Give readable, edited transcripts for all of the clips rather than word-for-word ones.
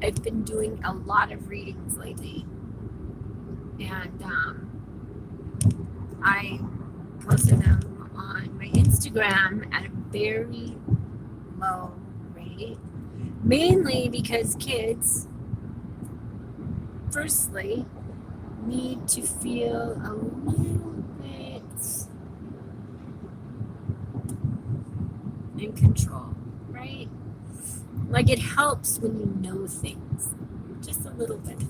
I've been doing a lot of readings lately, and I posted them on my Instagram at a very low rate, mainly because kids, firstly, need to feel a little bit in control, right? Like it helps when you know things, just a little bit.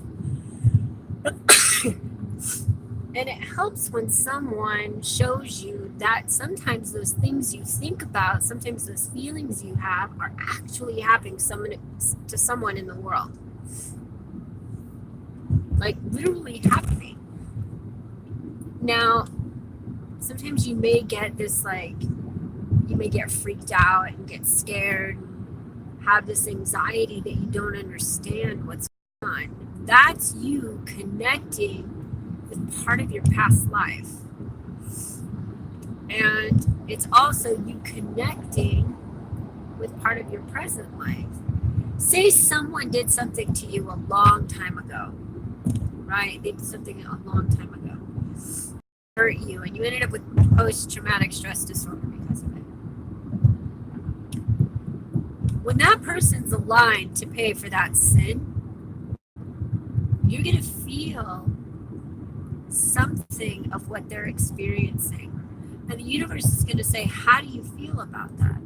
And it helps when someone shows you that sometimes those things you think about, sometimes those feelings you have are actually happening to someone in the world. Like literally happening. Now, sometimes you may get this you may get freaked out and get scared and have this anxiety that you don't understand what's going on. That's you connecting with part of your past life. And it's also you connecting with part of your present life. Say someone did something to you a long time ago, right? They did something a long time ago, hurt you, and you ended up with post-traumatic stress disorder because of it. When that person's aligned to pay for that sin, you're going to feel something of what they're experiencing. And the universe is going to say, how do you feel about that?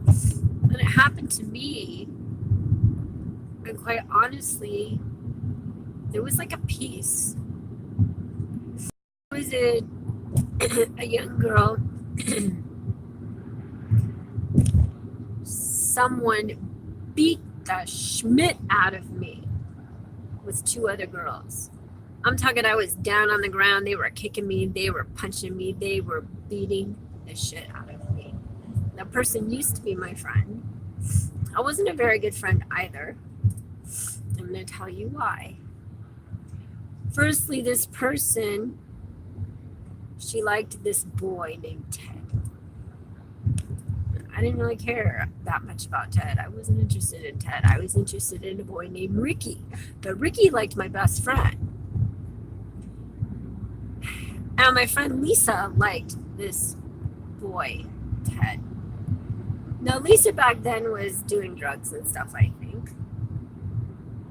And it happened to me, and quite honestly, there was like a peace. I was a young girl. Someone beat the schmidt out of me with two other girls. I'm talking, I was down on the ground. They were kicking me. They were punching me. They were beating the shit out of me. That person used to be my friend. I wasn't a very good friend either. I'm going to tell you why. Firstly, this person, she liked this boy named Ted. I didn't really care that much about Ted. I wasn't interested in Ted. I was interested in a boy named Ricky. But Ricky liked my best friend. And my friend Lisa liked this boy, Ted. Now, Lisa back then was doing drugs and stuff, I think.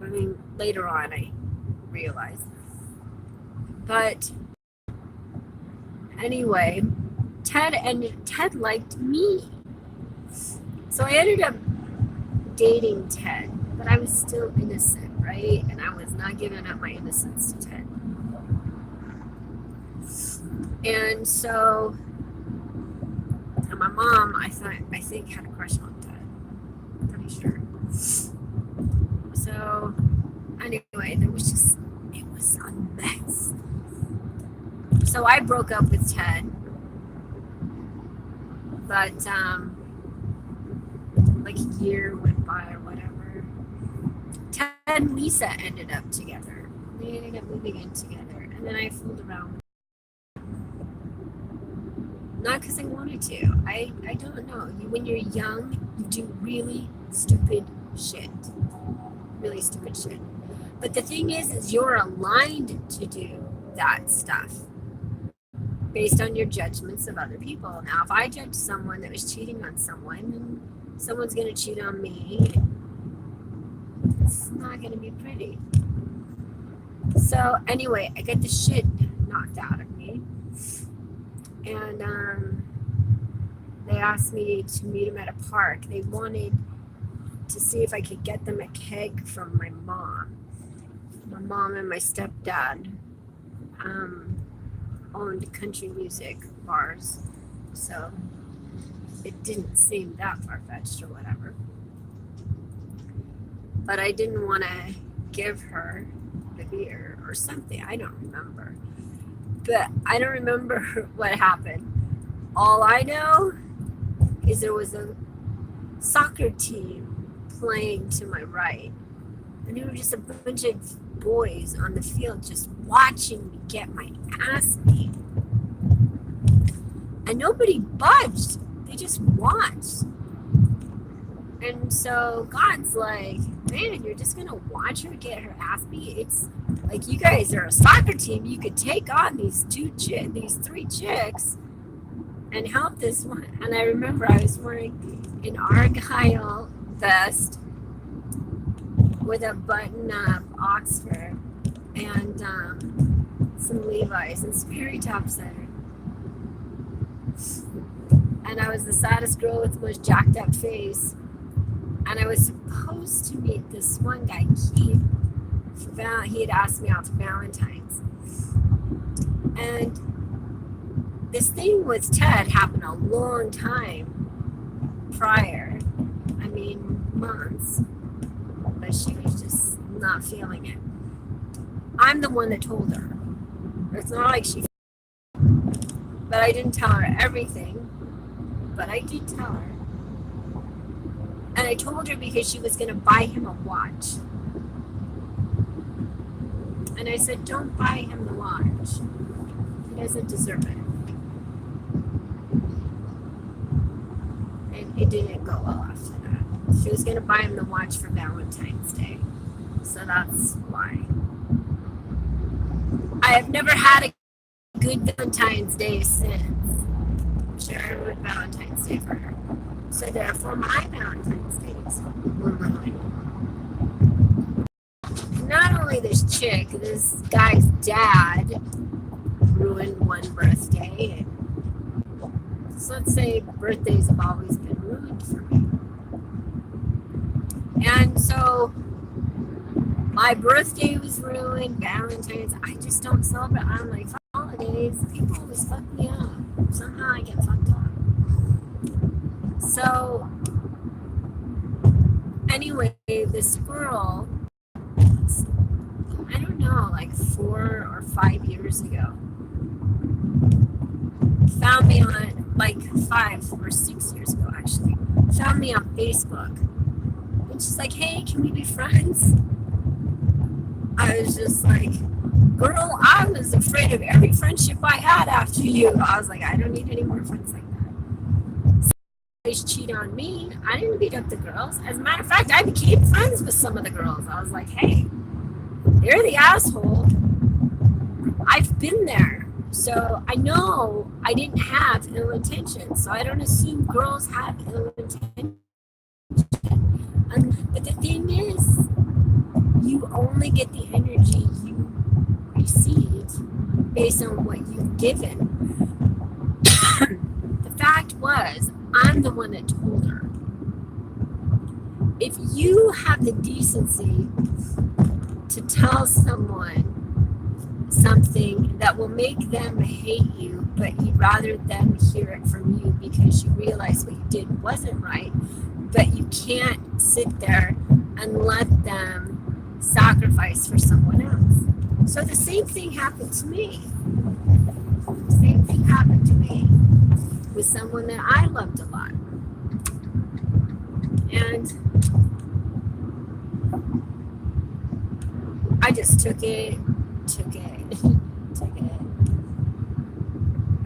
I mean, later on, I realized. But anyway, Ted liked me. So I ended up dating Ted, but I was still innocent, right? And I was not giving up my innocence to Ted. And so, and my mom, I think had a crush on Ted. Pretty sure. So, anyway, it was a mess. So I broke up with Ted. But, like a year went by or whatever. Ted and Lisa ended up together. They ended up moving in together. And then I fooled around. Not because I wanted to. I don't know. When you're young, you do really stupid shit. Really stupid shit. But the thing is you're aligned to do that stuff based on your judgments of other people. Now, if I judge someone that was cheating on someone, then someone's going to cheat on me. It's not going to be pretty. So anyway, I got the shit knocked out of me. And they asked me to meet them at a park. They wanted to see if I could get them a keg from my mom. My mom and my stepdad owned country music bars. So it didn't seem that far-fetched or whatever. But I didn't want to give her the beer or something. I don't remember. But I don't remember what happened. All I know is there was a soccer team playing to my right. And there were just a bunch of boys on the field just watching me get my ass beat. And nobody budged. They just watched. And so God's like, man, you're just gonna watch her get her ass beat. It's like you guys are a soccer team. You could take on these three chicks, and help this one. And I remember I was wearing an Argyle vest with a button-up Oxford and some Levi's and Sperry topsetter. And I was the saddest girl with the most jacked up face. And I was supposed to meet this one guy, Keith. He had asked me out for Valentine's. And this thing with Ted happened a long time prior. I mean, months. But she was just not feeling it. I'm the one that told her. It's not like she... But I didn't tell her everything. But I did tell her. And I told her because she was going to buy him a watch. And I said, don't buy him the watch. He doesn't deserve it. And it didn't go well after that. She was going to buy him the watch for Valentine's Day. So that's why. I have never had a good Valentine's Day since. Share with Valentine's Day for her. So therefore, my Valentine's Days were ruined. Not only this chick, this guy's dad ruined one birthday. So let's say birthdays have always been ruined for me. And so my birthday was ruined, Valentine's. I just don't celebrate on my holidays. People always fuck me up. Somehow I get fucked up. So anyway, this girl, I don't know, like 4 or 5 years ago, found me on, like 5 or 6 years ago actually, found me on Facebook. And she's like, hey, can we be friends? I was just like, girl, I was afraid of every friendship I had after you. I was like, I don't need any more friends like that. So cheat on me. I didn't beat up the girls. As a matter of fact, I became friends with some of the girls. I was like, hey, they're the asshole. I've been there. So I know I didn't have ill intentions. So I don't assume girls have ill intentions. But the thing is, you only get the energy you receive based on what you've given. The fact was, I'm the one that told her. If you have the decency to tell someone something that will make them hate you, but you'd rather them hear it from you because you realize what you did wasn't right, but you can't sit there and let them sacrifice for someone else. So the same thing happened to me. Same thing happened to me with someone that I loved a lot. And I just took it.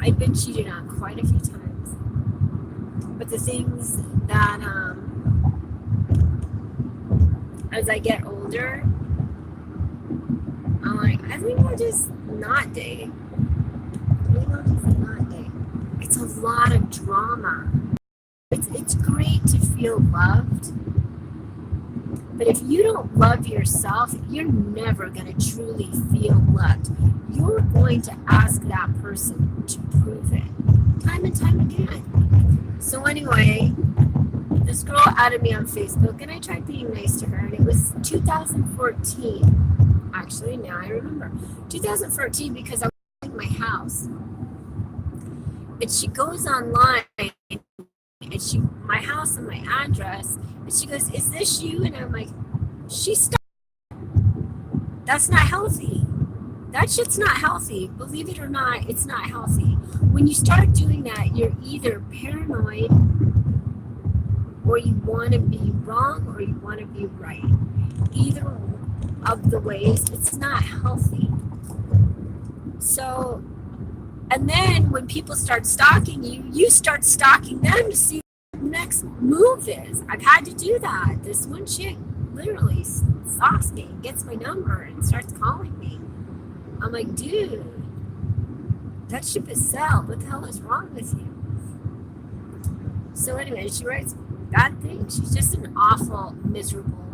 I've been cheated on quite a few times. But the things that, as I get older, I'm like, I think I'll just not date. It's a lot of drama. It's great to feel loved. But if you don't love yourself, you're never going to truly feel loved. You're going to ask that person to prove it time and time again. So anyway, this girl added me on Facebook, and I tried being nice to her, and it was 2014. Actually, now I remember. 2014, because I was in my house. And she goes online, and my house and my address, and she goes, is this you? And I'm like, that's not healthy. That shit's not healthy. Believe it or not, it's not healthy. When you start doing that, you're either paranoid, or you want to be wrong, or you want to be right. Either of the ways, it's not healthy. So, and then when people start stalking you, you start stalking them to see next move is. I've had to do that. This one chick literally stalks me, gets my number, and starts calling me. I'm like, dude, that ship is sailed. What the hell is wrong with you? So anyway, she writes bad things. She's just an awful, miserable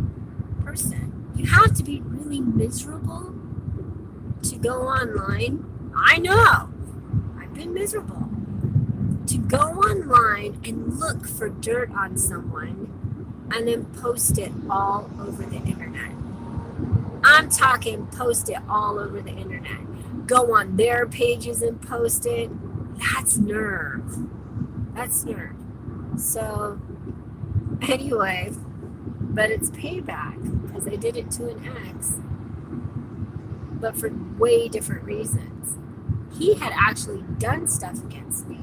person. You have to be really miserable to go online. I know. I've been miserable. To go online and look for dirt on someone and then post it all over the internet. I'm talking post it all over the internet. Go on their pages and post it. That's nerve. That's nerve. So, anyway, but it's payback because I did it to an ex, but for way different reasons. He had actually done stuff against me.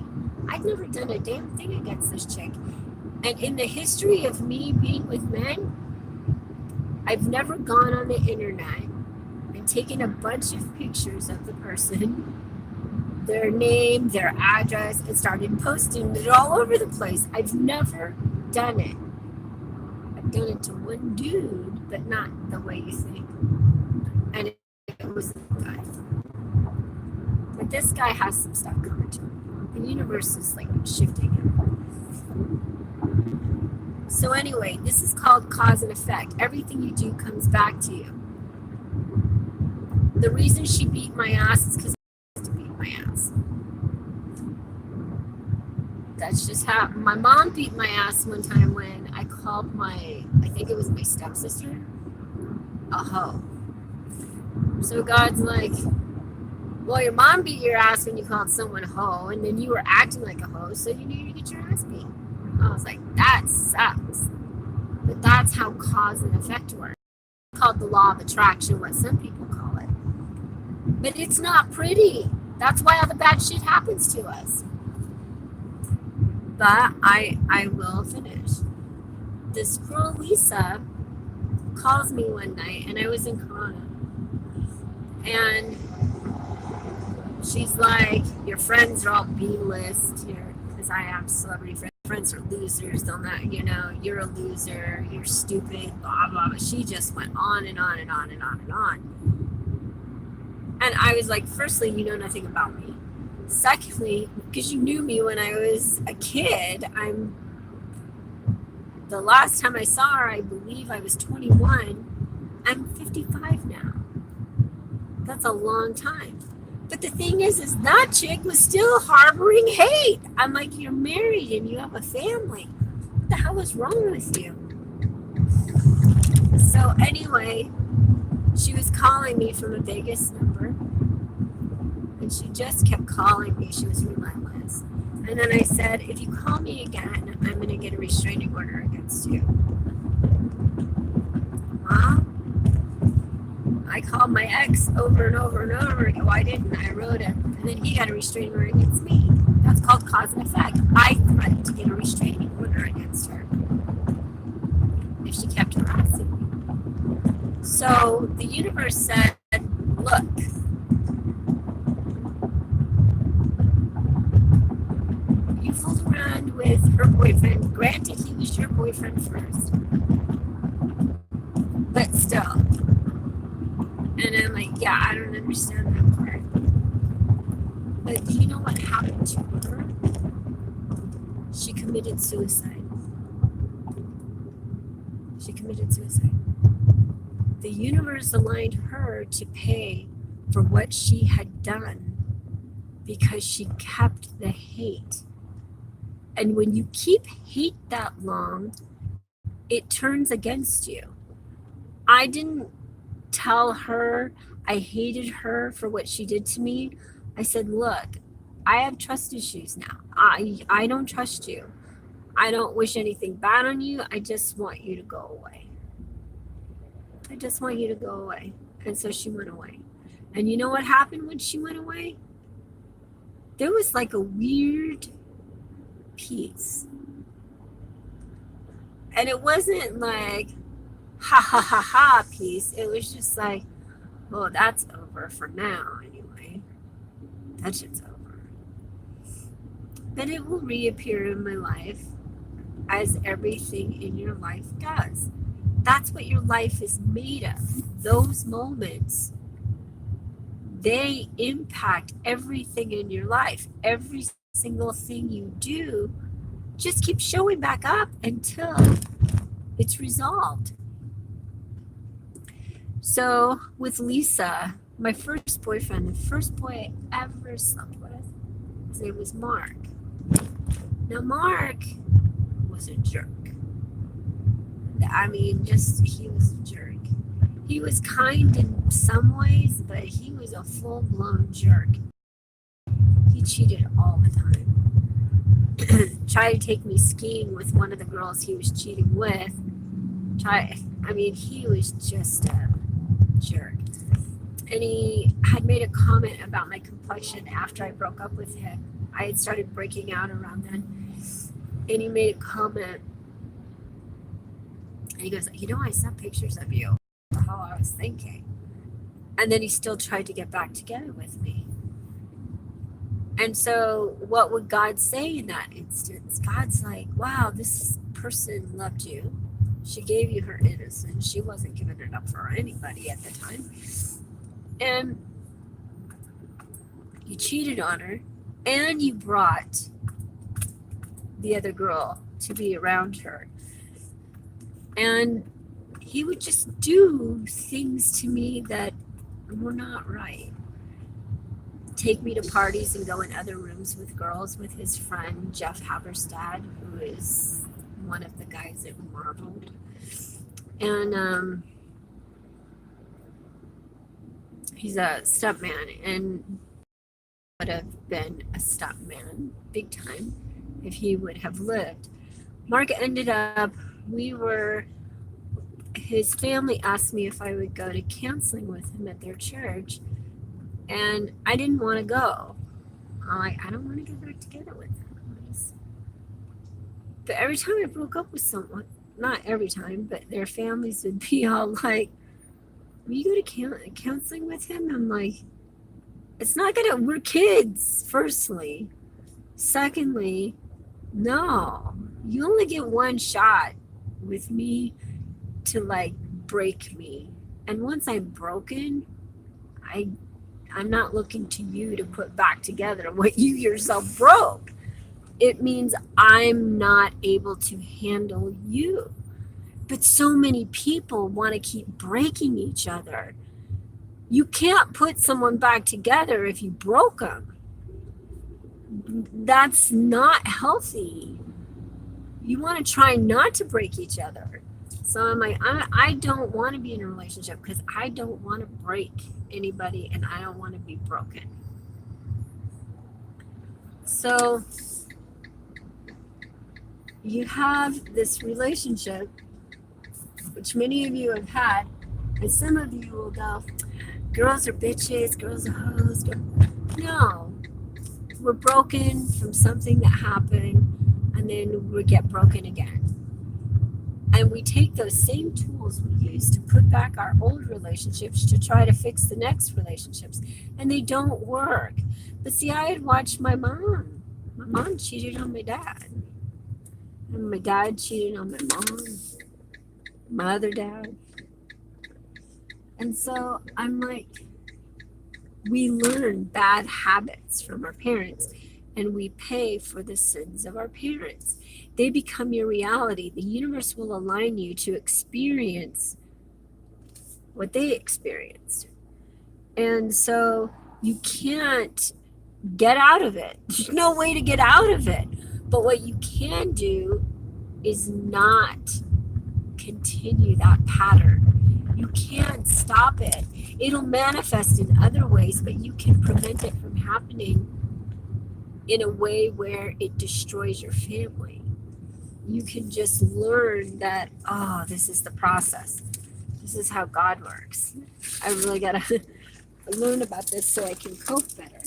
I'd never done a damn thing against this chick. And in the history of me being with men, I've never gone on the internet and taken a bunch of pictures of the person, their name, their address, and started posting it all over the place. I've never done it. I've done it to one dude, but not the way you think. And it was a guy. But this guy has some stuff coming to him. The universe is like shifting him. So anyway, this is called cause and effect. Everything you do comes back to you. The reason she beat my ass is because I had to beat my ass. That's just how my mom beat my ass one time when I called I think it was my stepsister, a hoe. So God's like, well, your mom beat your ass when you called someone a hoe, and then you were acting like a hoe, so you needed to get your ass beat. I was like, that sucks. But that's how cause and effect works. It's called the law of attraction, what some people call it. But it's not pretty. That's why all the bad shit happens to us. But I will finish. This girl, Lisa, calls me one night, and I was in Corona. And she's like, your friends are all B-list, because I have celebrity friends. Friends are losers, they'll not, you're a loser, you're stupid, blah, blah, blah. She just went on and on and on and on and on. And I was like, firstly, you know nothing about me. Secondly, because you knew me when I was a kid, the last time I saw her, I believe I was 21. I'm 55 now. That's a long time. But the thing is that chick was still harboring hate. I'm like, you're married and you have a family. What the hell is wrong with you? So anyway, she was calling me from a Vegas number. And she just kept calling me. She was relentless. And then I said, if you call me again, I'm going to get a restraining order against you. Mom? I called my ex over and over and over again. Why didn't I? Wrote it. And then he got a restraining order against me. That's called cause and effect. I threatened to get a restraining order against her if she kept harassing me. So the universe said, look, you fooled around with her boyfriend. Granted, he was your boyfriend first. But still. And I'm like, yeah, I don't understand that part. But do you know what happened to her? She committed suicide. The universe aligned her to pay for what she had done because she kept the hate. And when you keep hate that long, it turns against you. I didn't tell her I hated her for what she did to me. I said, look, I have trust issues now. I don't trust you. I don't wish anything bad on you. I just want you to go away. And so she went away. And you know what happened when she went away? There was like a weird peace. And it wasn't like ha ha ha ha peace. It was just like, well, that's over for now anyway. That shit's over. But it will reappear in my life as everything in your life does. That's what your life is made of. Those moments, they impact everything in your life. Every single thing you do just keeps showing back up until it's resolved. So with Lisa, my first boyfriend, the first boy I ever slept with, his name was Mark. Now Mark was a jerk. I mean, just he was a jerk. He was kind in some ways, but he was a full-blown jerk. He cheated all the time. Tried to take me skiing with one of the girls he was cheating with. He was just a jerk. And he had made a comment about my complexion after I broke up with him. I had started breaking out around then. And he made a comment. And he goes, I sent pictures of you. How I was thinking. And then he still tried to get back together with me. And so what would God say in that instance? God's like, wow, this person loved you. She gave you her innocence. She wasn't giving it up for anybody at the time. And you cheated on her, and you brought the other girl to be around her. And he would just do things to me that were not right. Take me to parties and go in other rooms with girls with his friend Jeff Haberstad, who is one of the guys that marbled. And he's a stuntman, and would have been a stuntman big time if he would have lived. Mark ended up, his family asked me if I would go to counseling with him at their church, and I didn't want to go. I'm like, I don't want to get back together with him. But every time I broke up with someone, not every time, but their families would be all like, will you go to counseling with him? I'm like, it's not gonna, we're kids, firstly. Secondly, no, you only get one shot with me to like break me. And once I'm broken, I'm not looking to you to put back together what you yourself broke. It means I'm not able to handle you. But so many people want to keep breaking each other. You can't put someone back together if you broke them. That's not healthy. You want to try not to break each other. So I'm like, I don't want to be in a relationship because I don't want to break anybody and I don't want to be broken. So you have this relationship, which many of you have had, and some of you will go, girls are bitches, girls are hoes. No, we're broken from something that happened, and then we get broken again. And we take those same tools we use to put back our old relationships to try to fix the next relationships, and they don't work. But see, I had watched my mom. My mom cheated on my dad. And my dad cheated on my mom, my other dad. And so I'm like, we learn bad habits from our parents and we pay for the sins of our parents. They become your reality. The universe will align you to experience what they experienced. And so you can't get out of it. There's no way to get out of it. But what you can do is not continue that pattern. You can't stop it. It'll manifest in other ways, but you can prevent it from happening in a way where it destroys your family. You can just learn that, oh, this is the process. This is how God works. I really got to learn about this so I can cope better.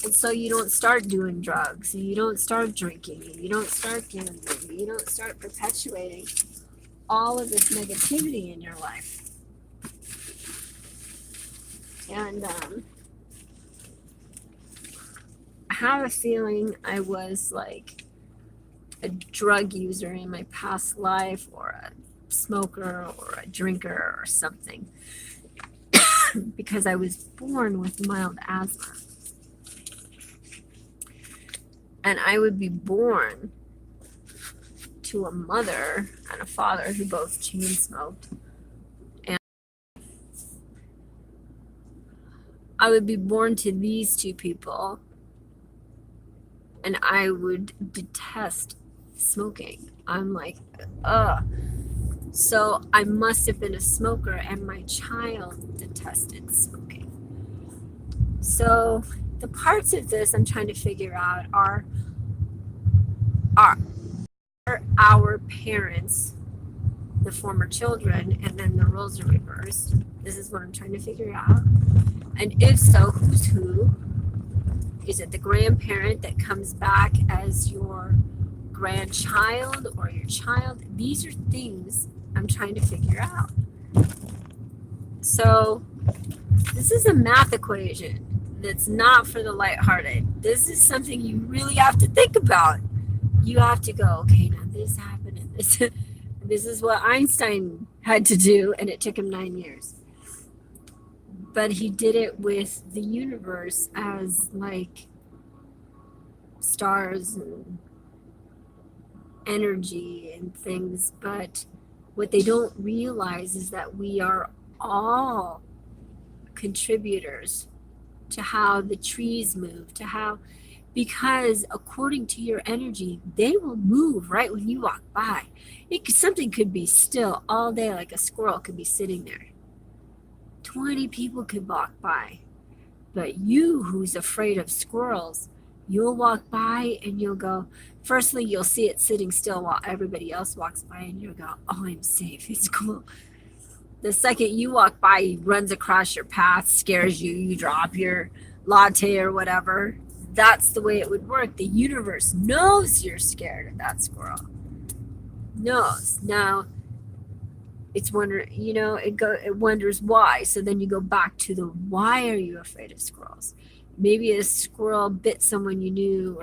And so you don't start doing drugs, you don't start drinking, you don't start gambling, you don't start perpetuating all of this negativity in your life. And I have a feeling I was like a drug user in my past life, or a smoker, or a drinker, or something, because I was born with mild asthma. And I would be born to a mother and a father who both chain smoked. And I would be born to these two people, and I would detest smoking. I'm like, ugh. So I must have been a smoker, and my child detested smoking. So the parts of this I'm trying to figure out are our parents the former children, and then the roles are reversed? This is what I'm trying to figure out. And if so, who's who? Is it the grandparent that comes back as your grandchild or your child? These are things I'm trying to figure out. So this is a math equation that's not for the lighthearted. This is something you really have to think about. You have to go, okay, now this happened, and this is what Einstein had to do, and it took him 9 years. But he did it with the universe as like stars and energy and things. But what they don't realize is that we are all contributors to how the trees move, to how, because according to your energy, they will move right when you walk by. Something could be still all day, like a squirrel could be sitting there. 20 people could walk by. But you, who's afraid of squirrels, you'll walk by and you'll go, firstly, you'll see it sitting still while everybody else walks by, and you'll go, oh, I'm safe, it's cool. The second you walk by, he runs across your path, scares you, you drop your latte or whatever. That's the way it would work. The universe knows you're scared of that squirrel. Knows. Now, it wonders why. So then you go back to the why are you afraid of squirrels? Maybe a squirrel bit someone you knew,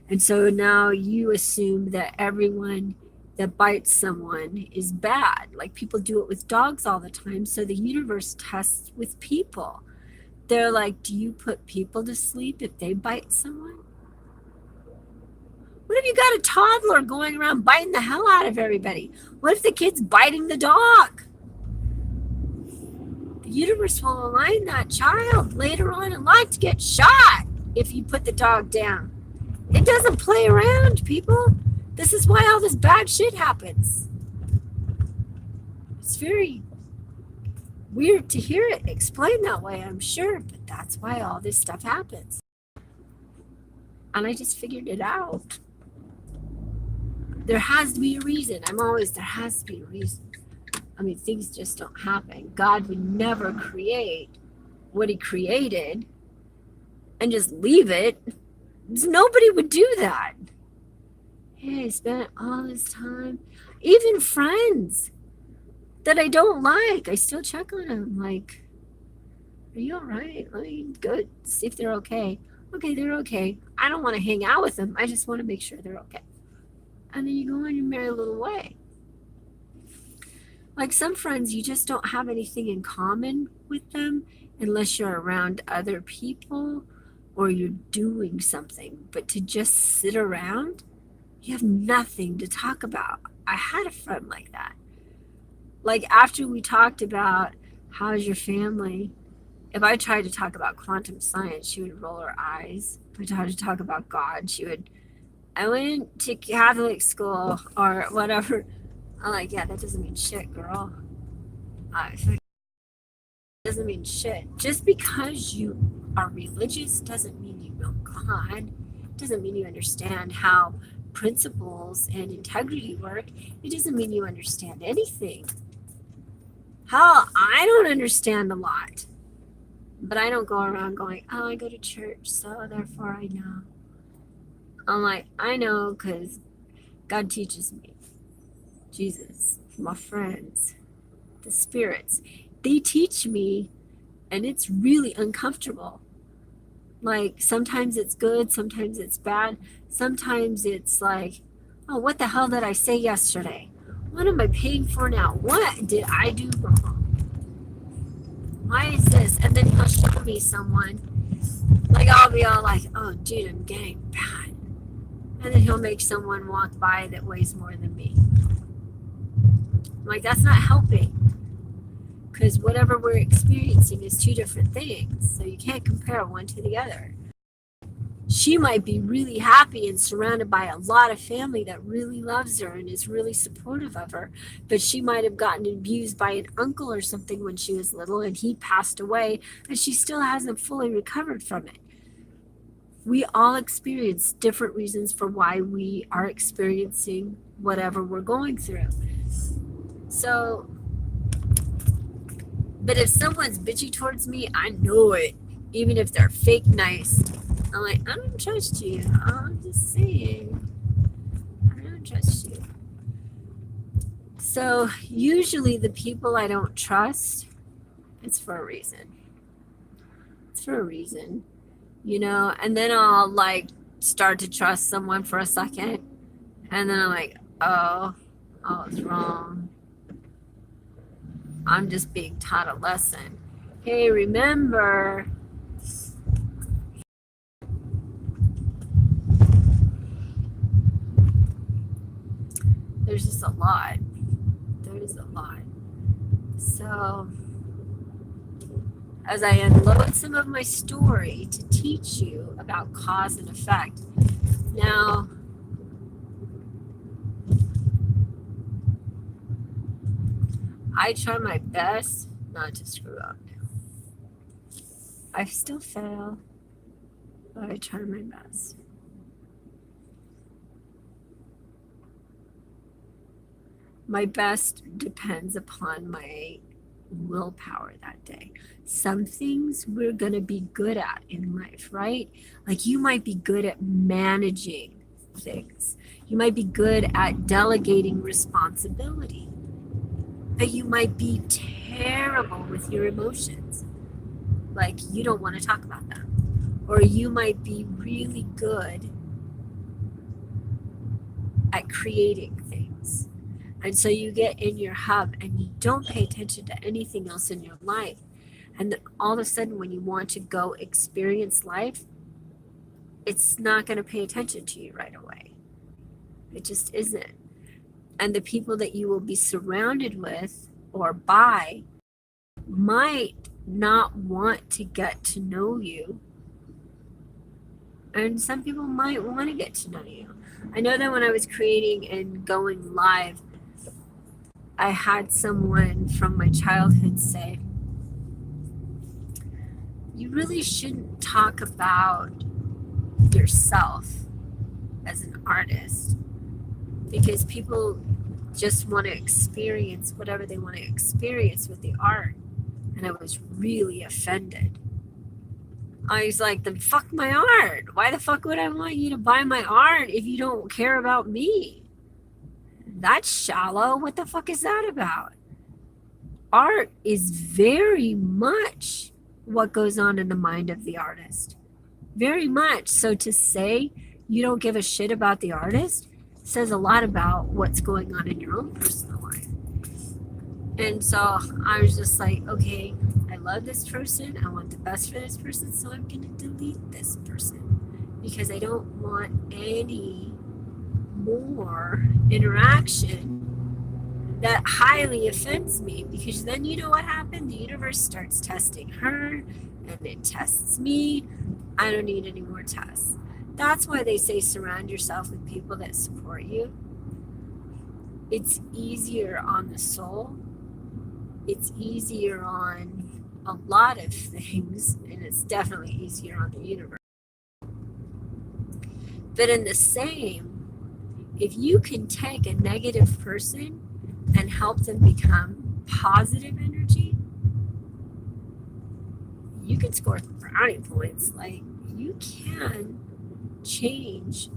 and so now you assume that everyone that bites someone is bad. Like people do it with dogs all the time. So the universe tests with people. They're like, do you put people to sleep if they bite someone? What if you got a toddler going around biting the hell out of everybody? What if the kid's biting the dog? The universe will align that child later on in life to get shot if you put the dog down. It doesn't play around, people. This is why all this bad shit happens. It's very weird to hear it explained that way, I'm sure, but that's why all this stuff happens. And I just figured it out. There has to be a reason. There has to be a reason. I mean, things just don't happen. God would never create what he created and just leave it. Nobody would do that. Hey, I spent all this time, even friends that I don't like, I still check on them. Like, are you all right? Let me go see if they're okay. Okay, they're okay. I don't want to hang out with them. I just want to make sure they're okay. And then you go on your merry little way. Like some friends, you just don't have anything in common with them unless you're around other people or you're doing something. But to just sit around, you have nothing to talk about. I had a friend like that. Like after we talked about how's your family, if I tried to talk about quantum science, she would roll her eyes. If I tried to talk about God, she would, I went to Catholic school or whatever. I'm like, yeah, that doesn't mean shit, girl. It doesn't mean shit. Just because you are religious doesn't mean you know God. Doesn't mean you understand how principles and integrity work. It doesn't mean you understand anything. Hell, I don't understand a lot. But I don't go around going, oh, I go to church, so therefore I know. I'm like, I know because God teaches me. Jesus, my friends, the spirits, they teach me, and it's really uncomfortable. Like sometimes it's good, sometimes it's bad, sometimes it's like, Oh, what the hell did I say yesterday? What am I paying for now? What did I do wrong? Why is this? And then he'll show me someone. Like, I'll be all like, oh, dude, I'm getting bad. And then he'll make someone walk by that weighs more than me. I'm like, that's not helping. Because whatever we're experiencing is two different things. So you can't compare one to the other. She might be really happy and surrounded by a lot of family that really loves her and is really supportive of her, but she might have gotten abused by an uncle or something when she was little and he passed away and she still hasn't fully recovered from it. We all experience different reasons for why we are experiencing whatever we're going through. So, but if someone's bitchy towards me, I know it, even if they're fake nice. I'm like, I don't trust you. I'm just saying. I don't trust you. So usually the people I don't trust, it's for a reason. It's for a reason, you know? And then I'll like start to trust someone for a second. And then I'm like, oh, I was wrong. I'm just being taught a lesson. Hey, remember, there's just a lot. There's a lot. So, as I unload some of my story to teach you about cause and effect, now, I try my best not to screw up. I still fail, but I try my best. My best depends upon my willpower that day. Some things we're going to be good at in life, right? Like you might be good at managing things. You might be good at delegating responsibility. But you might be terrible with your emotions. Like you don't want to talk about them. Or you might be really good at creating things. And so you get in your hub and you don't pay attention to anything else in your life. And then all of a sudden, when you want to go experience life, it's not going to pay attention to you right away. It just isn't. And the people that you will be surrounded with or by might not want to get to know you. And some people might want to get to know you. I know that when I was creating and going live, I had someone from my childhood say, you really shouldn't talk about yourself as an artist because people just want to experience whatever they want to experience with the art. And I was really offended. I was like, then fuck my art. Why the fuck would I want you to buy my art if you don't care about me? That's shallow. What the fuck is that about? Art is very much what goes on in the mind of the artist. Very much. So to say you don't give a shit about the artist says a lot about what's going on in your own personal life. And so I was just like, okay, I love this person. I want the best for this person. So I'm going to delete this person because I don't want any more interaction that highly offends me, because then you know what happened? The universe starts testing her and it tests me. I don't need any more tests. That's why they say surround yourself with people that support you. It's easier on the soul. It's easier on a lot of things, and it's definitely easier on the universe. But in the same, if you can take a negative person and help them become positive energy, you can score brownie points. Like, you can change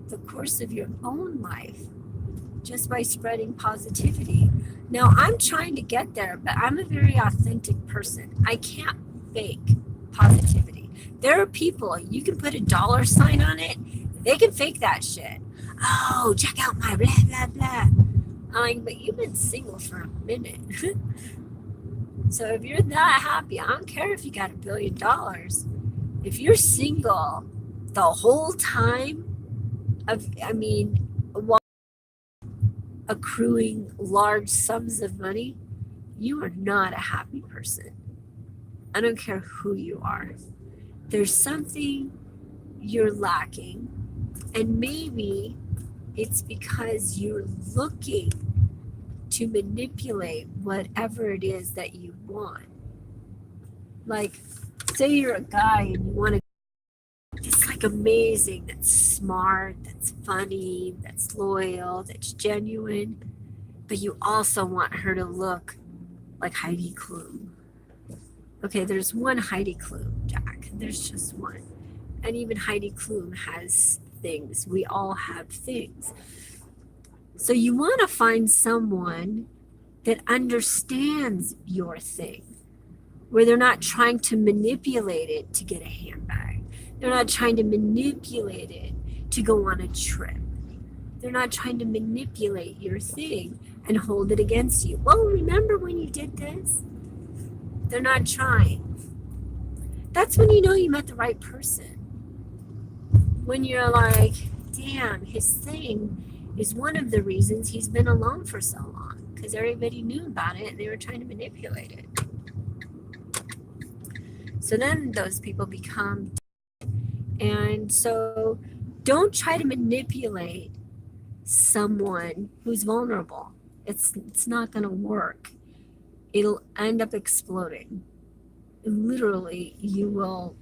the course of your own life just by spreading positivity. Now, I'm trying to get there, but I'm a very authentic person. I can't fake positivity. There are people, you can put a dollar sign on it, they can fake that shit. oh, check out my blah, blah, blah. I'm like, but you've been single for a minute. So if you're that happy, I don't care if you got $1 billion. If you're single the whole time, while accruing large sums of money, you are not a happy person. I don't care who you are. There's something you're lacking, and maybe it's because you're looking to manipulate whatever it is that you want. Like, say you're a guy and you want to just like amazing, that's smart, that's funny, that's loyal, that's genuine, but you also want her to look like Heidi Klum. Okay, there's one Heidi Klum, Jack. There's just one. And even Heidi Klum has things. We all have things. So you want to find someone that understands your thing, where they're not trying to manipulate it to get a handbag. They're not trying to manipulate it to go on a trip. They're not trying to manipulate your thing and hold it against you. Well, remember when you did this? They're not trying. That's when you know you met the right person. When you're like, damn, his thing is one of the reasons he's been alone for so long, because everybody knew about it and they were trying to manipulate it. So then those people become, and so don't try to manipulate someone who's vulnerable. It's not going to work. It'll end up exploding. Literally, you will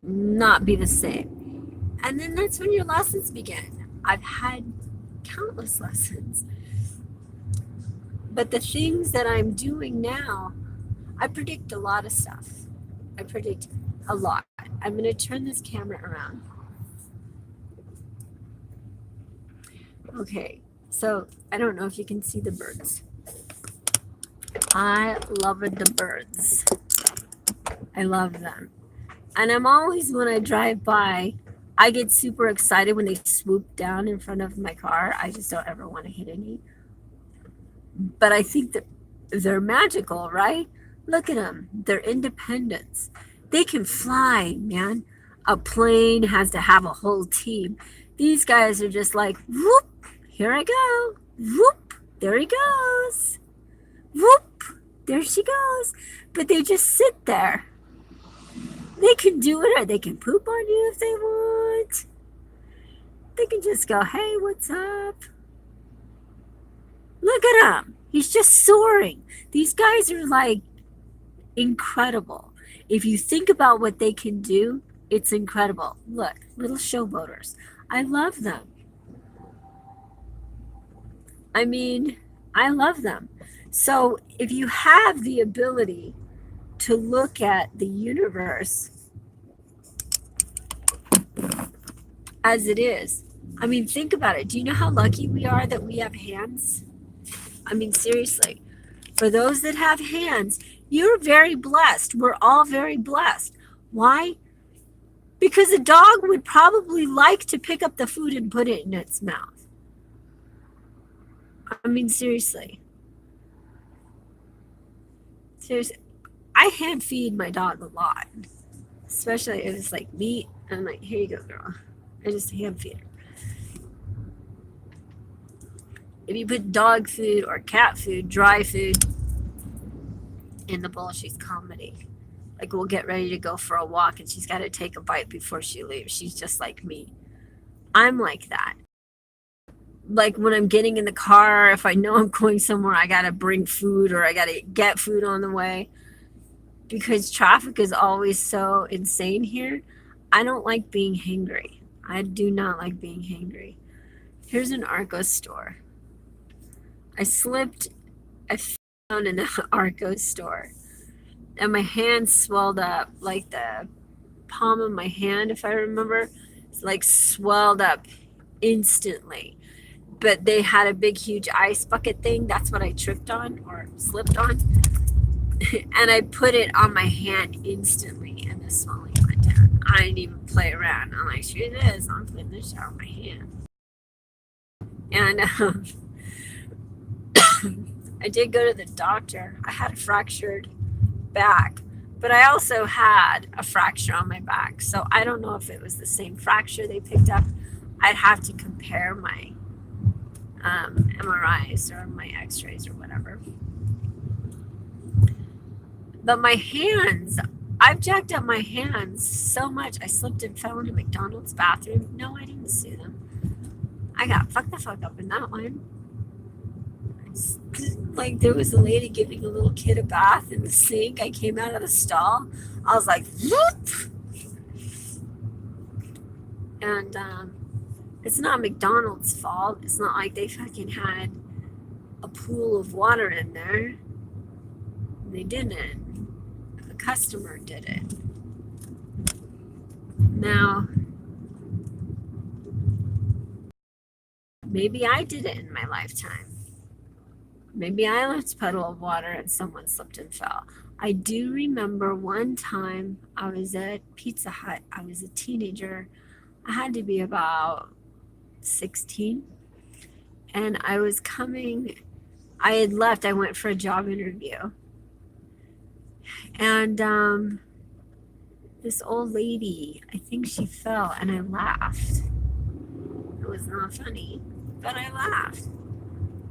not be the same. And then that's when your lessons begin. I've had countless lessons. But the things that I'm doing now, I predict a lot of stuff. I predict a lot. I'm going to turn this camera around. Okay, so I don't know if you can see the birds. I love the birds. I love them. And I'm always, when I drive by, I get super excited when they swoop down in front of my car. I just don't ever want to hit any. But I think that they're magical, right? Look at them. They're independents. They can fly, man. A plane has to have a whole team. These guys are just like, whoop, here I go. Whoop, there he goes. Whoop, there she goes. But they just sit there. They can do it, or they can poop on you if they want. They can just go, hey, what's up? Look at him. He's just soaring. These guys are like incredible. If you think about what they can do, it's incredible. Look, little showboaters. I love them. I mean, I love them. So if you have the ability to look at the universe as it is, I mean, think about it. Do you know how lucky we are that we have hands? I mean, seriously, for those that have hands, you're very blessed. We're all very blessed. Why? Because a dog would probably like to pick up the food and put it in its mouth. I mean, seriously. Seriously. I hand feed my dog a lot, especially if it's like meat. I'm like, here you go, girl. I just hand feed her. If you put dog food or cat food, dry food, in the bowl, she's comedy. Like, we'll get ready to go for a walk and she's got to take a bite before she leaves. She's just like me. I'm like that. Like, when I'm getting in the car, if I know I'm going somewhere, I got to bring food or I got to get food on the way. Because traffic is always so insane here. I don't like being hangry. I do not like being hangry. Here's an Arcos store. I found in the Arcos store. And my hand swelled up, like the palm of my hand, if I remember. It's like swelled up instantly. But they had a big, huge ice bucket thing. That's what I tripped on or slipped on. And I put it on my hand instantly, and the swelling went down. I didn't even play around. I'm like, sure it is. I'm putting this out of my hand. And I did go to the doctor. I had a fractured back, but I also had a fracture on my back. So I don't know if it was the same fracture they picked up. I'd have to compare my MRIs or my x-rays or whatever. But my hands, I've jacked up my hands so much. I slipped and fell in a McDonald's bathroom. No, I didn't see them. I got fucked the fuck up in that one. Like, there was a lady giving a little kid a bath in the sink. I came out of the stall. I was like, whoop! And it's not McDonald's fault. It's not like they fucking had a pool of water in there. They didn't. A customer did it. Now, maybe I did it in my lifetime. Maybe I left a puddle of water and someone slipped and fell. I do remember one time I was at Pizza Hut. I was a teenager. I had to be about 16. And I was coming, I had left, I went for a job interview. And this old lady, I think she fell and I laughed. It was not funny, but I laughed.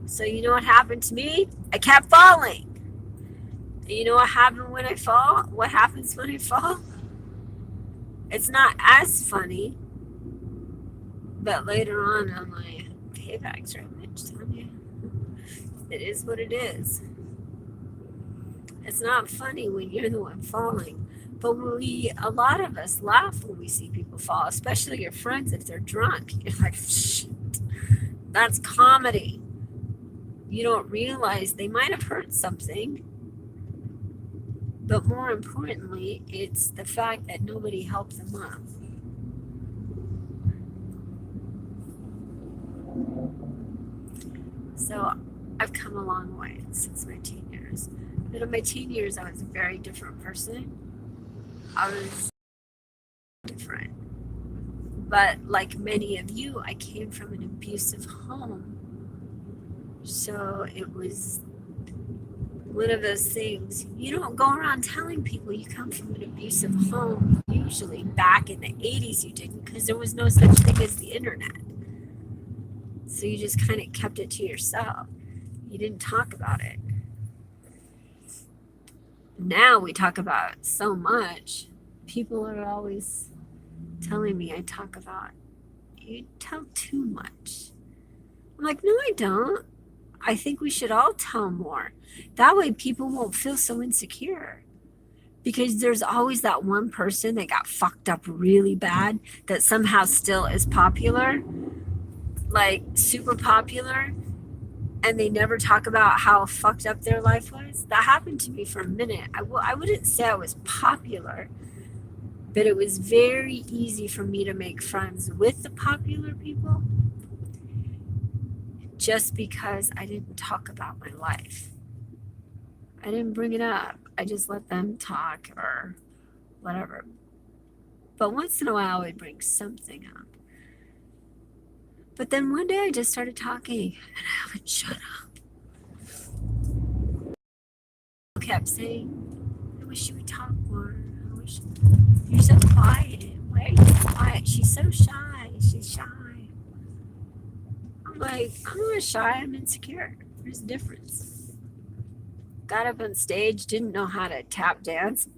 So you know what happened to me? I kept falling. And you know what happened when I fall? What happens when I fall? It's not as funny, but later on I'm like, payback's right, bitch, tell you. It is what it is. It's not funny when you're the one falling, but a lot of us laugh when we see people fall, especially your friends if they're drunk. You're like, shit, that's comedy. You don't realize they might have heard something, but more importantly, it's the fact that nobody helped them up. So I've come a long way since my teen years. But in my teen years, I was a very different person. I was different. But like many of you, I came from an abusive home. So it was one of those things. You don't go around telling people you come from an abusive home. Usually back in the 80s you didn't, because there was no such thing as the internet. So you just kind of kept it to yourself. You didn't talk about it. Now we talk about so much. People are always telling me I talk about, you tell too much. I'm like, no, I don't. I think we should all tell more. That way people won't feel so insecure. Because there's always that one person that got fucked up really bad that somehow still is popular, like super popular, and they never talk about how fucked up their life was. That happened to me for a minute. I wouldn't say I was popular, but it was very easy for me to make friends with the popular people just because I didn't talk about my life. I didn't bring it up. I just let them talk or whatever. But once in a while, I would bring something up. But then one day I just started talking and I would shut up. I kept saying, I wish you would talk more. I wish you're so quiet. Why are you so quiet? She's so shy. She's shy. I'm like, I'm not shy. I'm insecure. There's a difference. Got up on stage, didn't know how to tap dance,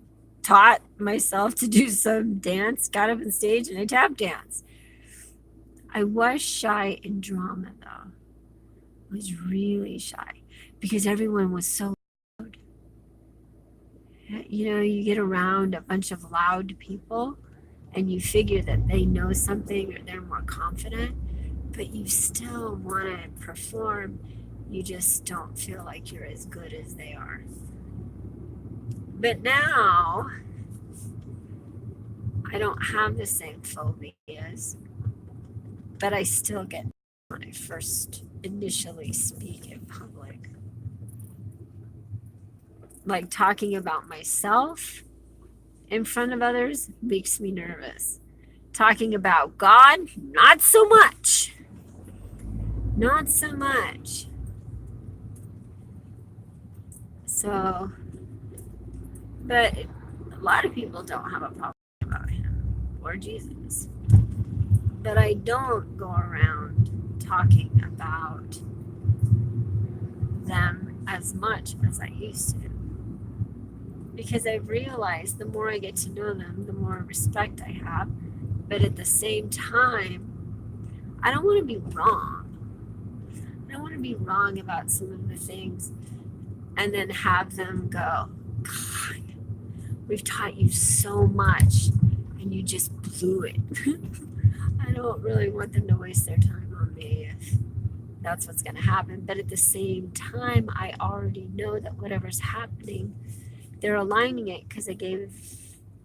taught myself to do some dance, got up on stage and I tap danced. I was shy in drama though. I was really shy because everyone was so loud. You know, you get around a bunch of loud people and you figure that they know something or they're more confident, but you still want to perform. You just don't feel like you're as good as they are. But now, I don't have the same phobias, but I still get when I first initially speak in public. Like talking about myself in front of others makes me nervous. Talking about God, not so much. Not so much. So, but a lot of people don't have a problem about him or Jesus. But I don't go around talking about them as much as I used to. Because I've realized the more I get to know them, the more respect I have. But at the same time, I don't want to be wrong. I don't want to be wrong about some of the things and then have them go, God, we've taught you so much and you just blew it. I don't really want them to waste their time on me if that's what's going to happen. But at the same time, I already know that whatever's happening, they're aligning it because I gave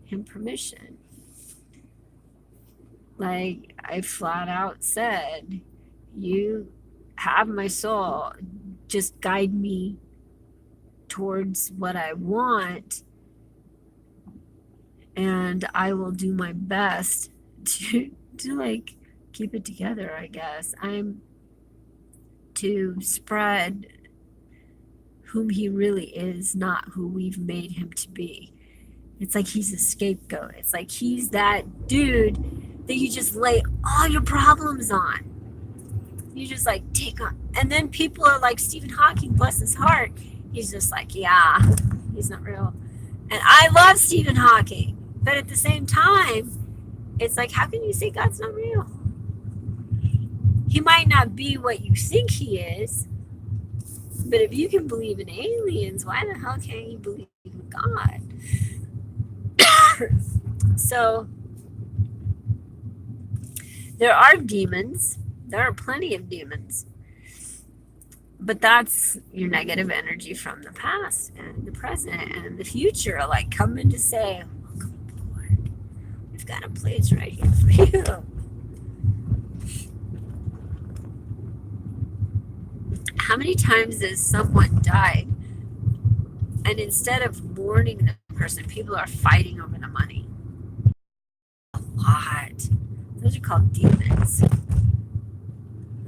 him permission. Like I flat out said, you have my soul, just guide me towards what I want, and I will do my best to like keep it together. I guess I'm to spread whom he really is, not who we've made him to be. It's like he's a scapegoat. It's like he's that dude that you just lay all your problems on. You just like take on, and then people are like Stephen Hawking, bless his heart. He's just like, yeah, he's not real. And I love Stephen Hawking, but at the same time, it's like, how can you say God's not real? He might not be what you think he is, but if you can believe in aliens, why the hell can't you believe in God? So there are demons. There are plenty of demons. But that's your negative energy from the past and the present and the future, like coming to say, welcome aboard. We've got a place right here for you. How many times has someone died and instead of mourning the person, people are fighting over the money? A lot. Those are called demons.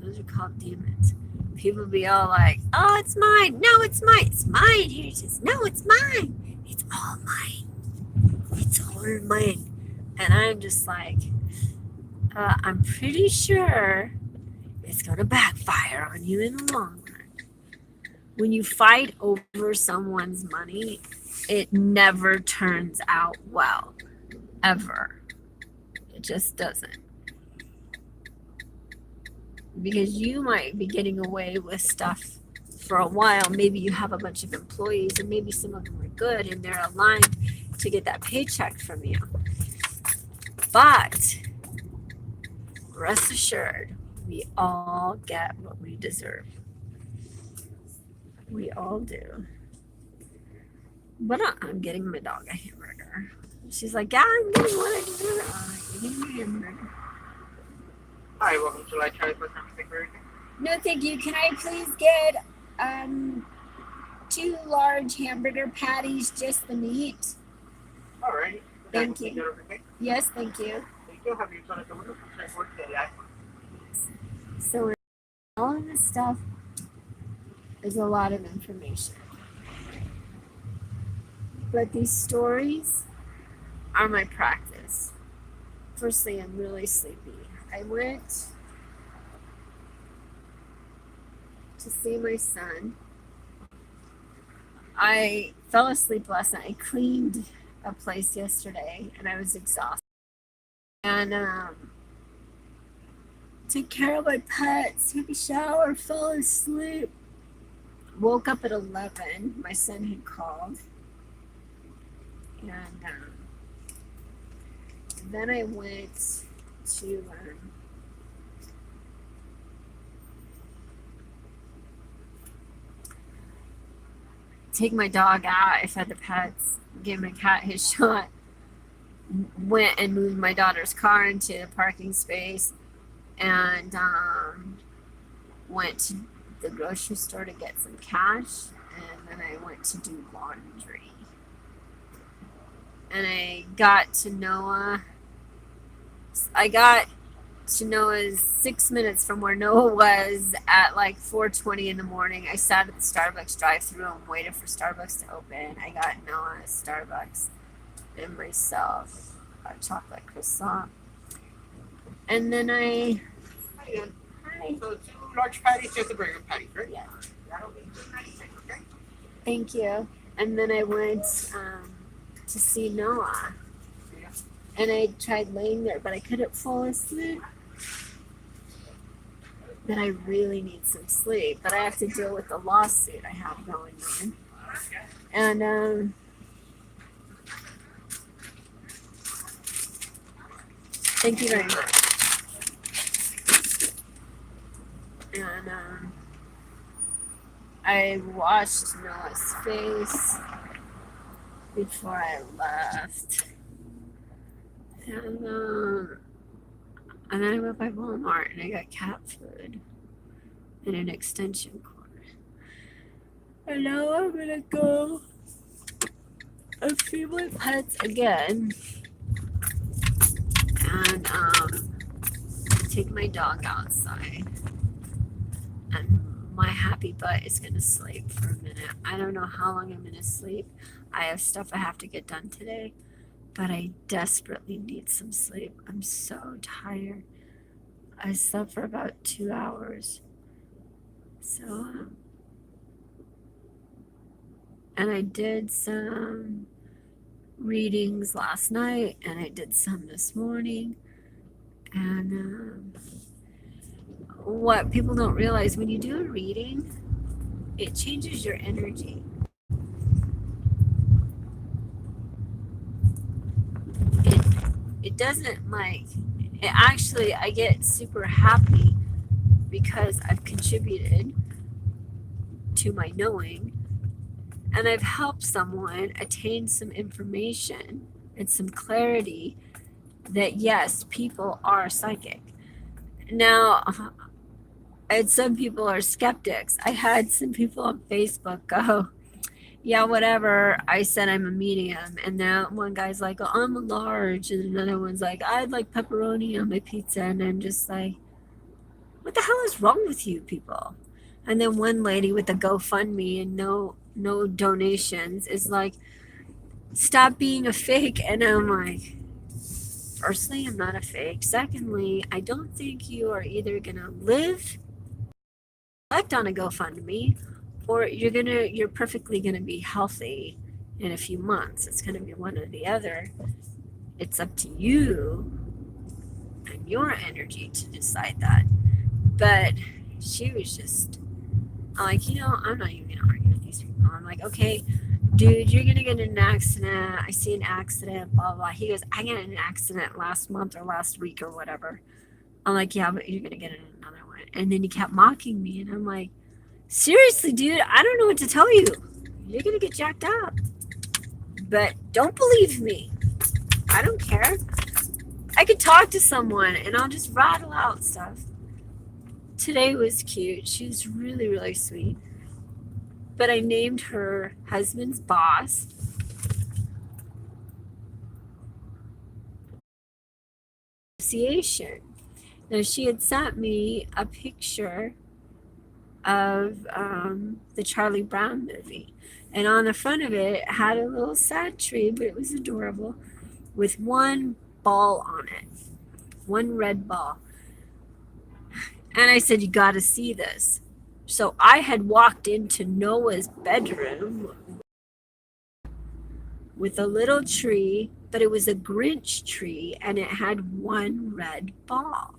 Those are called demons. People be all like, oh, it's mine. No, it's mine. It's mine. Here it is. No, it's mine. It's all mine. It's all mine. And I'm just like, I'm pretty sure it's going to backfire on you in the long run. When you fight over someone's money, it never turns out well. Ever. It just doesn't. Because you might be getting away with stuff for a while. Maybe you have a bunch of employees, and maybe some of them are good, and they're aligned to get that paycheck from you. But rest assured, we all get what we deserve. We all do. But I'm getting my dog a hamburger. She's like, yeah, I'm getting what I deserve. All right, you're getting a hamburger. Hi, welcome to Light Charlie for Something Burger. No, thank you. Can I please get 2 large hamburger patties, just the meat? Alright. Thank you. Yes, thank you. Thank you. Have you done it? So all of this stuff is a lot of information. But these stories are my practice. Firstly, I'm really sleepy. I went to see my son. I fell asleep last night. I cleaned a place yesterday and I was exhausted. And took care of my pets, took a shower, fell asleep. Woke up at 11. My son had called. And then I went to take my dog out. I fed the pets, gave my cat his shot, went and moved my daughter's car into a parking space, and went to the grocery store to get some cash, and then I went to do laundry. and I got to Noah. I got to Noah's 6 minutes from where Noah was at like 4:20 in the morning. I sat at the Starbucks drive-thru and waited for Starbucks to open. I got Noah a Starbucks and myself a chocolate croissant. And then Hi, then. hi. So 2 large patties, just a burger patty, right? Yeah. That'll be $2.96, okay? Thank you. And then I went to see Noah. Yeah. And I tried laying there, but I couldn't fall asleep. That I really need some sleep, but I have to deal with the lawsuit I have going on. And thank you very much. And I washed Noah's face before I left. And then I went by Walmart and I got cat food and an extension cord. And now I'm gonna go and feed my pets again. And take my dog outside. And my happy butt is gonna sleep for a minute. I don't know how long I'm gonna sleep. I have stuff I have to get done today, but I desperately need some sleep. I'm so tired. I slept for about 2 hours. So, and I did some readings last night and I did some this morning. And what people don't realize, when you do a reading, it changes your energy. It doesn't like, it actually, I get super happy because I've contributed to my knowing and I've helped someone attain some information and some clarity that yes, people are psychic. Now, and some people are skeptics. I had some people on Facebook go, yeah, whatever. I said I'm a medium. And now one guy's like, oh, I'm a large. And another one's like, I'd like pepperoni on my pizza. And I'm just like, what the hell is wrong with you people? And then one lady with a GoFundMe and no donations is like, stop being a fake. And I'm like, firstly, I'm not a fake. Secondly, I don't think you are either gonna live on a GoFundMe or you're perfectly gonna be healthy in a few months. It's gonna be one or the other. It's up to you and your energy to decide that. But she was just, I'm like, I'm not even gonna argue with these people. I'm like, okay, dude, you're gonna get in an accident. I see an accident, blah, blah. He goes, I got in an accident last month or last week or whatever. I'm like, yeah, but you're gonna get in another one. And then he kept mocking me, and I'm like, seriously, dude, I don't know what to tell you. You're gonna get jacked up. But don't believe me. I don't care. I could talk to someone and I'll just rattle out stuff. Today was cute. She was really, really sweet. But I named her husband's boss. Association. Now she had sent me a picture of the Charlie Brown movie. And on the front of it had a little sad tree, but it was adorable, with one ball on it, one red ball. And I said, you got to see this. So I had walked into Noah's bedroom with a little tree, but it was a Grinch tree and it had one red ball.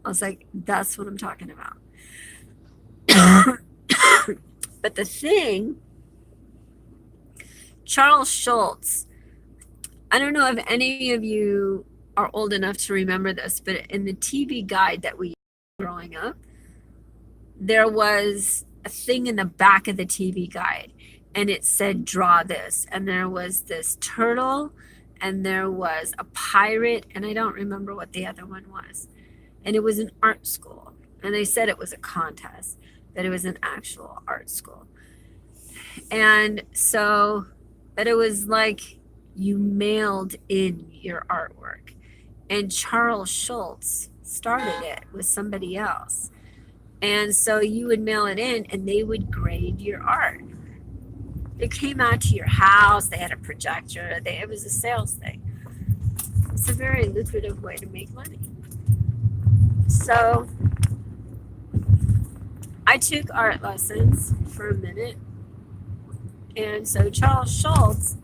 I was like, that's what I'm talking about. But the thing, Charles Schulz, I don't know if any of you are old enough to remember this, but in the TV guide that we used growing up, there was a thing in the back of the TV guide and it said, draw this. And there was this turtle and there was a pirate, and I don't remember what the other one was. And it was an art school. And they said it was a contest, but it was an actual art school. And so but it was like you mailed in your artwork. And Charles Schultz started it with somebody else. And so you would mail it in and they would grade your art. It came out to your house. They had a projector. It was a sales thing. It's a very lucrative way to make money. So I took art lessons for a minute. And so Charles Schultz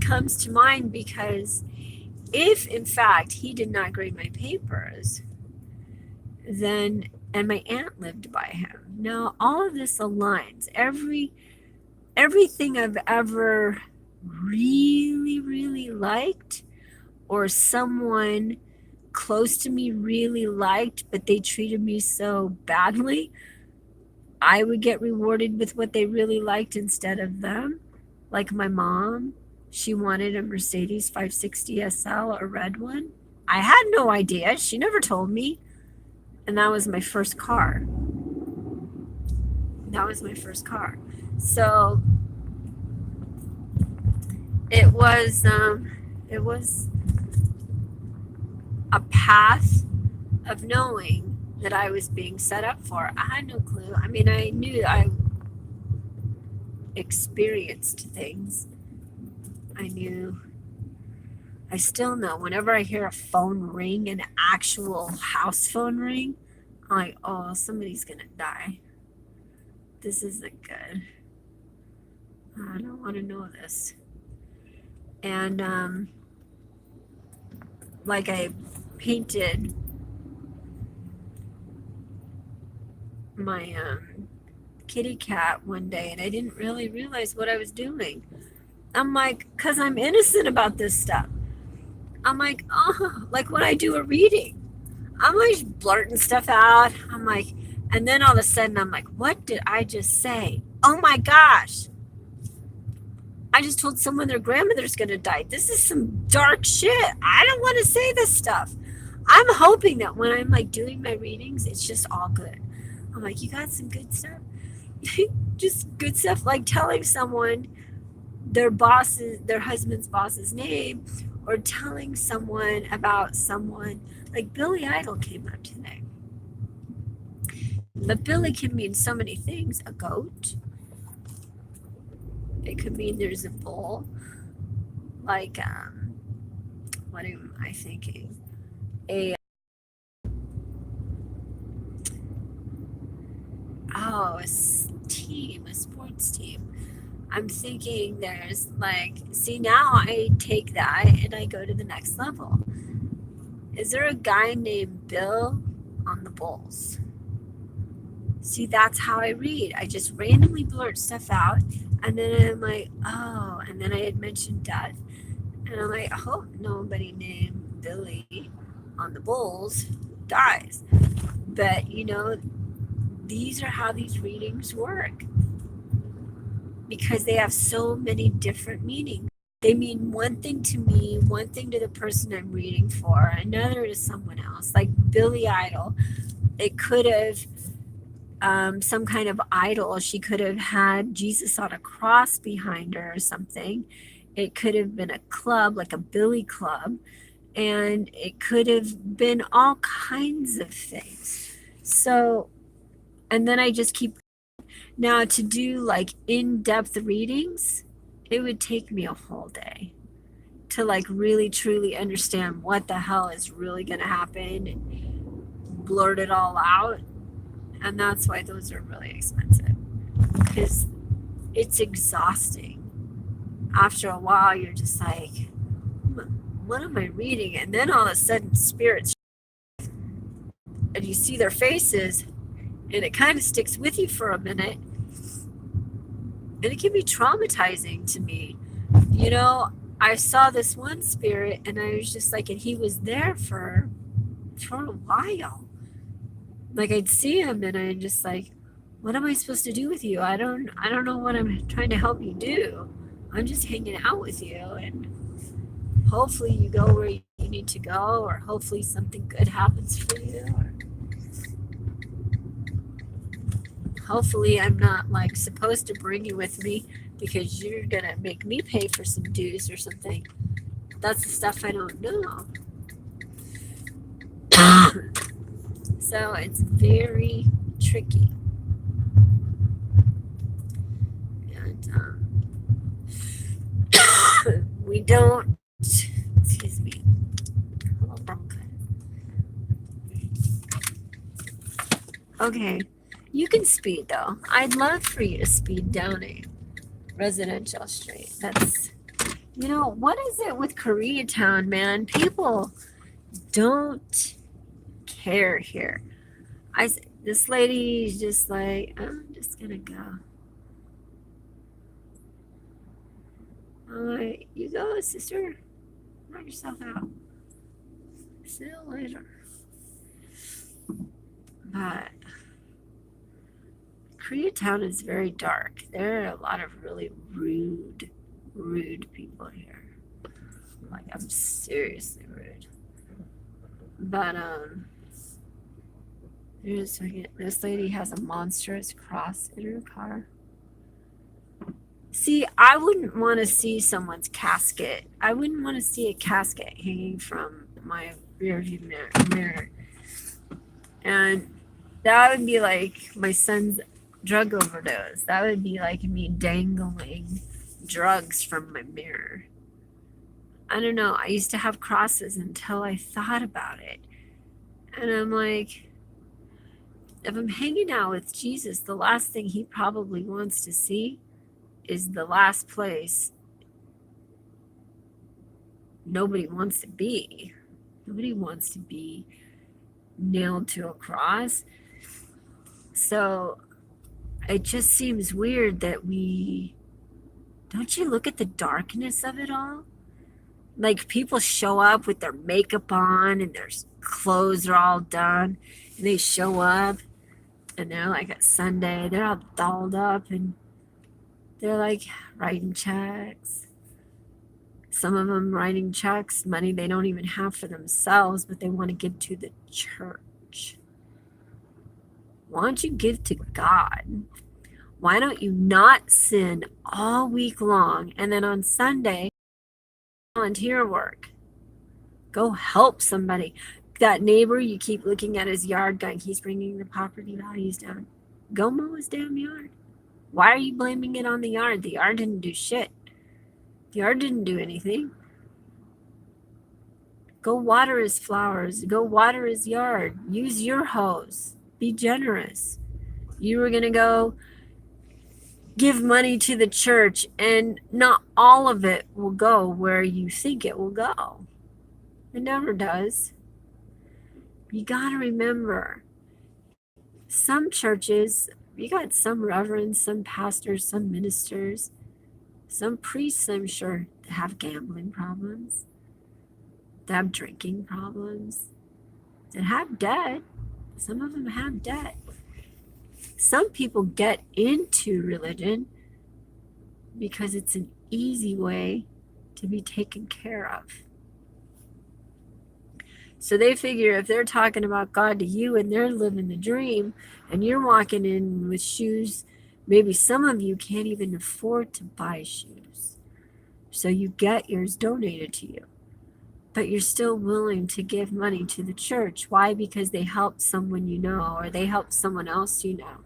comes to mind because if in fact he did not grade my papers, then, and my aunt lived by him. Now all of this aligns. Everything I've ever really liked, or someone close to me really liked, but they treated me so badly, I would get rewarded with what they really liked instead of them. Like my mom, she wanted a Mercedes 560 SL, a red one. I had no idea. She never told me. And that was my first car. So it was a path of knowing that I was being set up for. I had no clue. I mean, I knew I experienced things. I still know whenever I hear a phone ring, an actual house phone ring, I'm like, oh, somebody's gonna die. This isn't good. I don't want to know this. And like I painted my kitty cat one day and I didn't really realize what I was doing. I'm like, because I'm innocent about this stuff. I'm like, oh, like when I do a reading, I'm like blurting stuff out. I'm like, and then all of a sudden I'm like, what did I just say? Oh my gosh. I just told someone their grandmother's going to die. This is some dark shit. I don't want to say this stuff. I'm hoping that when I'm like doing my readings, it's just all good. I'm like, you got some good stuff? Just good stuff, like telling someone their husband's boss's name, or telling someone about someone. Like Billy Idol came up today. But Billy can mean so many things. A goat. It could mean there's a bull. Like, what am I thinking? A team, a sports team. I'm thinking there's like, see, now I take that and I go to the next level. Is there a guy named Bill on the Bulls? See, that's how I read. I just randomly blurt stuff out, and then I'm like, oh, and then I had mentioned death, and I'm like, I hope nobody named Billy on the Bulls dies. But, you know, these are how these readings work, because they have so many different meanings. They mean one thing to me, one thing to the person I'm reading for, another to someone else. Like Billy Idol, it could have some kind of idol. She could have had Jesus on a cross behind her or something. It could have been a club, like a Billy Club, and it could have been all kinds of things. So, and then I just keep. Now, to do like in-depth readings, it would take me a whole day to like really truly understand what the hell is really going to happen and blurt it all out. And that's why those are really expensive, because it's exhausting. After a while, you're just like, what am I reading? And then all of a sudden, spirits, and you see their faces, and it kind of sticks with you for a minute. And it can be traumatizing to me. You know, I saw this one spirit, and I was just like, and he was there for a while. Like, I'd see him, and I'm just like, what am I supposed to do with you? I don't know what I'm trying to help you do. I'm just hanging out with you, and hopefully you go where you need to go, or hopefully something good happens for you, or Hopefully, I'm not like supposed to bring you with me because you're gonna make me pay for some dues or something. That's the stuff I don't know. So it's very tricky. And we don't, excuse me, okay, you can speed though. I'd love for you to speed down a residential street. That's, what is it with Koreatown, man? People don't care here. This lady's just like, I'm just gonna go. I'm like, you go, sister. Knock yourself out. See you later. But Koreatown is very dark. There are a lot of really rude people here. Like, I'm seriously rude. But this lady has a monstrous cross in her car. See, I wouldn't want to see someone's casket. I wouldn't want to see a casket hanging from my rearview mirror. And that would be like my son's drug overdose. That would be like me dangling drugs from my mirror. I don't know. I used to have crosses until I thought about it. And I'm like, if I'm hanging out with Jesus, the last thing he probably wants to see is the last place nobody wants to be. Nobody wants to be nailed to a cross. So it just seems weird that don't you look at the darkness of it all? Like, people show up with their makeup on and their clothes are all done, and they show up and they're like, at Sunday, they're all dolled up and they're like writing checks. Some of them writing checks, money they don't even have for themselves, but they want to give to the church. Why don't you give to God? Why don't you not sin all week long and then on Sunday, volunteer work? Go help somebody. That neighbor you keep looking at his yard going, he's bringing the property values down. Go mow his damn yard. Why are you blaming it on the yard? The yard didn't do shit. The yard didn't do anything. Go water his flowers. Go water his yard. Use your hose. Be generous. You were going to go give money to the church, and not all of it will go where you think it will go. It never does. You got to remember, some churches, you got some reverends, some pastors, some ministers, some priests, I'm sure, that have gambling problems, that have drinking problems, that have debt. Some of them have debt. Some people get into religion because it's an easy way to be taken care of. So they figure if they're talking about God to you and they're living the dream and you're walking in with shoes, maybe some of you can't even afford to buy shoes. So you get yours donated to you. But you're still willing to give money to the church. Why? Because they helped someone you know, or they helped someone else you know.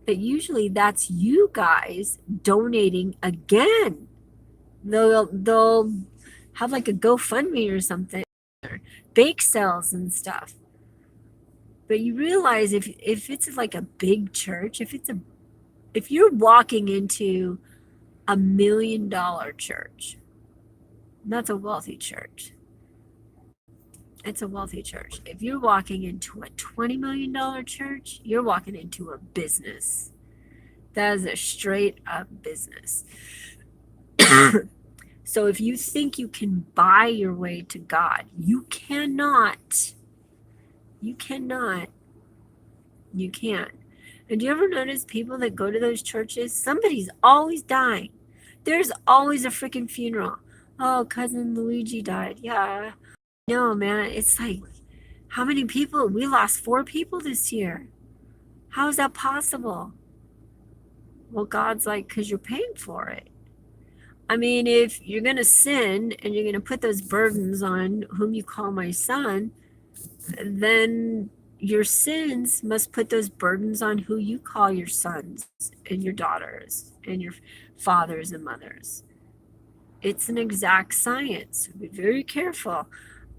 But usually that's you guys donating again. They'll have like a GoFundMe or something, or bake sales and stuff. But you realize if it's like a big church, if you're walking into $1 million church, that's a wealthy church. It's a wealthy church. If you're walking into a $20 million church, you're walking into a business. That is a straight up business. So if you think you can buy your way to God, you cannot. You cannot. You can't. And do you ever notice people that go to those churches? Somebody's always dying. There's always a freaking funeral. Oh, cousin Luigi died. Yeah. No, man. It's like How many people? We lost 4 people this year. How is that possible? Well, God's like, because you're paying for it. I mean, if you're going to sin and you're going to put those burdens on whom you call my son, then your sins must put those burdens on who you call your sons and your daughters and your fathers and mothers. It's an exact science. Be very careful.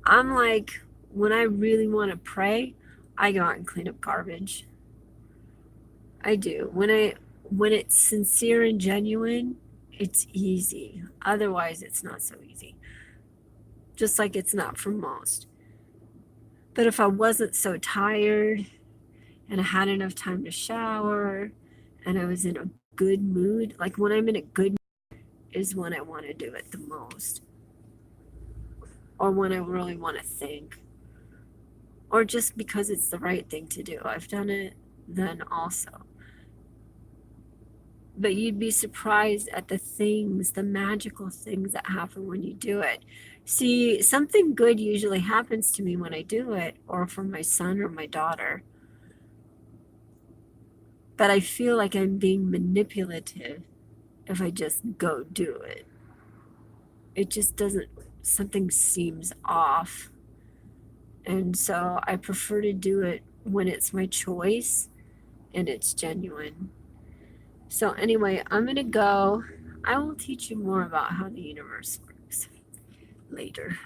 I'm like, when I really want to pray, I go out and clean up garbage. I do. When it's sincere and genuine, it's easy. Otherwise, it's not so easy. Just like it's not for most. But if I wasn't so tired and I had enough time to shower and I was in a good mood, like when I'm in a good mood is when I want to do it the most. Or when I really want to think. Or just because it's the right thing to do. I've done it then also. But you'd be surprised at the things, the magical things that happen when you do it. See, something good usually happens to me when I do it, or for my son or my daughter. But I feel like I'm being manipulative if I just go do it. It just doesn't, something seems off. And so I prefer to do it when it's my choice and it's genuine. So anyway, I'm going to go. I will teach you more about how the universe works later.